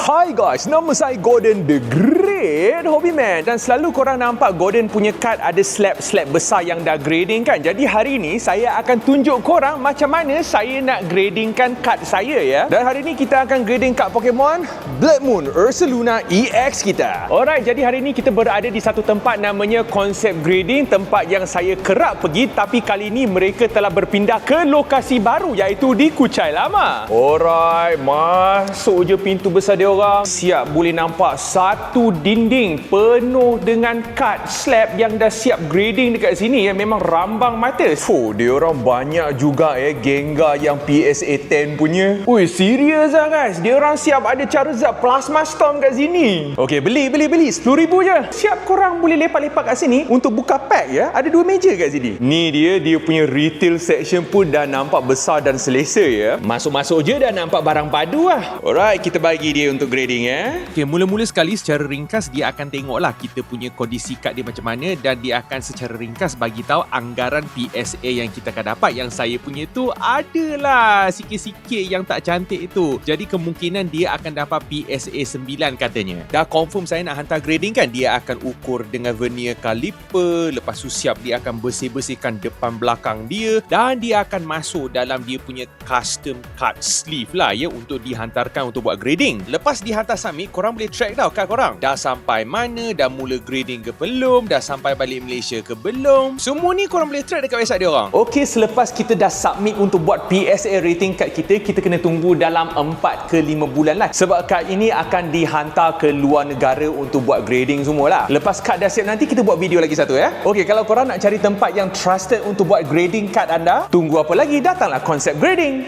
Hi guys, nama saya Gordon The Great Hobbyman. Dan selalu korang nampak Gordon punya kad ada slab-slab besar yang dah grading kan. Jadi hari ni saya akan tunjuk korang macam mana saya nak gradingkan kad saya ya. Dan hari ni kita akan grading kad Pokemon Blood Moon Ursaluna EX kita. Alright, jadi hari ni kita berada di satu tempat namanya Concept Grading. Tempat yang saya kerap pergi, tapi kali ni mereka telah berpindah ke lokasi baru iaitu di Kuchai Lama. Alright, masuk je pintu besar dia orang. Siap boleh nampak satu dinding penuh dengan kad slab yang dah siap grading dekat sini ya. Memang rambang mata. Dia orang banyak juga Gengar yang PSA 10 punya. Ui, serius lah guys. Dia orang siap ada Charizard Plasma Storm kat sini. Okey, beli. 10,000 je. Siap korang boleh lepak-lepak kat sini untuk buka pack ya. Ada 2 meja kat sini. Ni dia punya retail section pun dah nampak besar dan selesa ya. Masuk-masuk je dah nampak barang padu lah. Alright, kita bagi dia untuk grading ya. Okay, mula-mula sekali secara ringkas dia akan tengoklah kita punya kondisi kad dia macam mana, dan dia akan secara ringkas bagi tahu anggaran PSA yang kita akan dapat. Yang saya punya tu adalah sikit-sikit yang tak cantik itu. Jadi kemungkinan dia akan dapat PSA 9 katanya. Dah confirm saya nak hantar grading kan, dia akan ukur dengan vernier caliper. Lepas tu siap dia akan bersih-bersihkan depan belakang dia, dan dia akan masuk dalam dia punya custom card sleeve lah ya, untuk dihantarkan untuk buat grading. Lepas dihantar submit, korang boleh track tau kad korang dah sampai mana, dah mula grading ke belum, dah sampai balik Malaysia ke belum. Semua ni korang boleh track dekat website dia orang. Okey, selepas kita dah submit untuk buat PSA rating kad kita kena tunggu dalam 4 ke 5 bulan lah. Sebab kad ini akan dihantar ke luar negara untuk buat grading semualah. Lepas kad dah siap, nanti kita buat video lagi satu ya. Okey, kalau korang nak cari tempat yang trusted untuk buat grading kad anda, tunggu apa lagi? Datanglah Concept Grading.